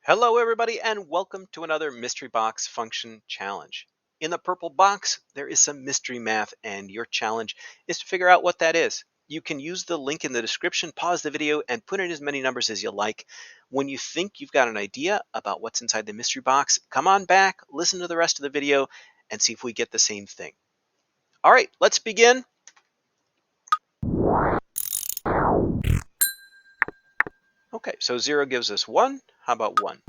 Hello everybody and welcome to another Mystery Box Function Challenge. In the purple box, there is some mystery math and your challenge is to figure out what that is. You can use the link in the description, pause the video, and put in as many numbers as you like. When you think you've got an idea about what's inside the mystery box, come on back, listen to the rest of the video, and see if we get the same thing. All right, let's begin. Okay, so 0 gives us 1. How about 1?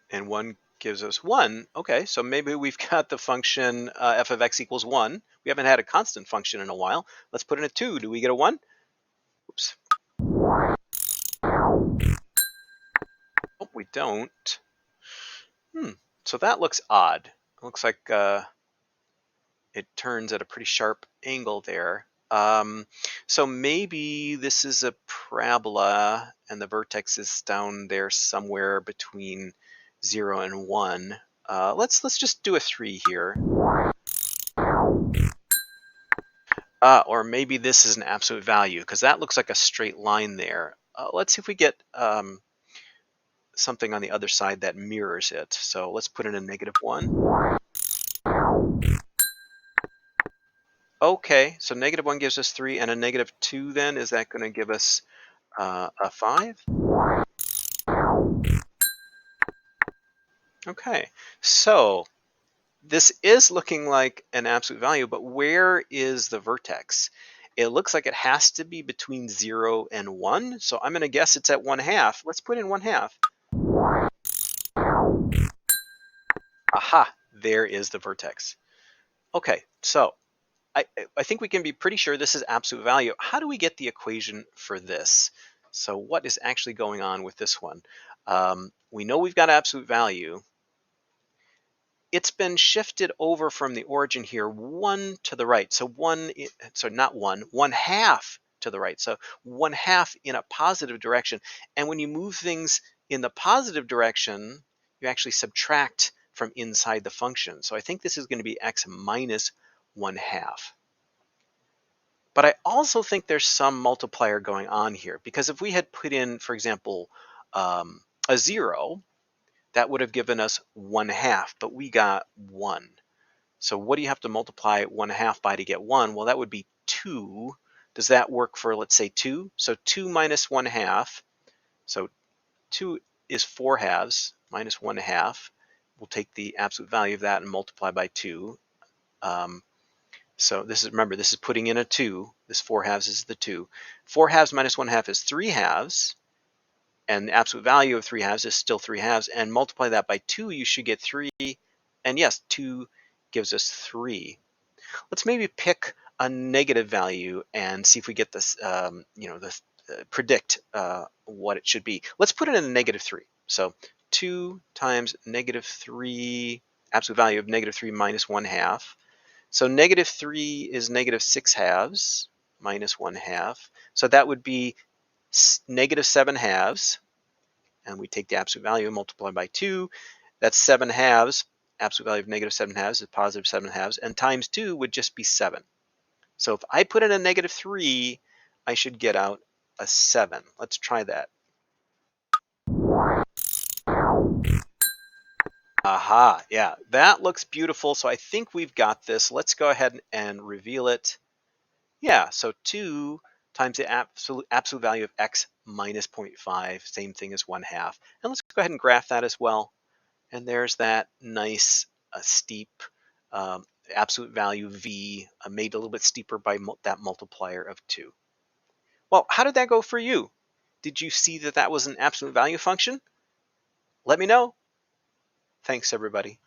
And 1 gives us 1. Okay, so maybe we've got the function f of x equals 1. We haven't had a constant function in a while. Let's put in a 2. Do we get a 1? Oops. Oh, we don't. So that looks odd. It looks like it turns at a pretty sharp angle there. So maybe this is a parabola and the vertex is down there somewhere between 0 and 1. Let's just do a 3 here. Or maybe this is an absolute value, because that looks like a straight line there. Let's see if we get something on the other side that mirrors it. So let's put in a -1. Okay, so -1 gives us 3, and a -2 then, is that going to give us a 5? Okay, so this is looking like an absolute value, but where is the vertex? It looks like it has to be between 0 and 1, so I'm going to guess it's at 1/2. Let's put in 1/2. Aha, there is the vertex. Okay, so I think we can be pretty sure this is absolute value. How do we get the equation for this? So what is actually going on with this one? We know we've got absolute value. It's been shifted over from the origin here 1 to the right. So not 1/2 to the right. So 1/2 in a positive direction. And when you move things in the positive direction, you actually subtract from inside the function. So I think this is going to be x minus 1/2. But I also think there's some multiplier going on here, because if we had put in, for example, a 0, that would have given us 1/2, but we got 1. So what do you have to multiply 1/2 by to get 1? Well, that would be 2. Does that work for, let's say, 2? So 2 minus 1/2. So 2 is 4/2 minus 1/2. We'll take the absolute value of that and multiply by 2. So remember, this is putting in a 2. This 4/2 is the 2. 4/2 minus 1/2 is 3/2. And the absolute value of 3/2 is still 3/2, and multiply that by 2, you should get 3. And yes, 2 gives us 3. Let's maybe pick a negative value and see if we get this, predict what it should be. Let's put it in a -3. So 2 times -3, absolute value of -3 minus 1/2. So -3 is -6/2 minus 1/2. So that would be -7/2, and we take the absolute value and multiply by 2. That's 7/2. Absolute value of -7/2 is positive 7/2, and times 2 would just be 7. So if I put in a -3, I should get out a 7. Let's try that. Aha, yeah, that looks beautiful. So I think we've got this. Let's go ahead and reveal it. Yeah, so 2 times the absolute value of x minus 0.5, same thing as 1/2. And let's go ahead and graph that as well. And there's that nice steep absolute value v, made a little bit steeper by that multiplier of 2. Well, how did that go for you? Did you see that that was an absolute value function? Let me know. Thanks, everybody.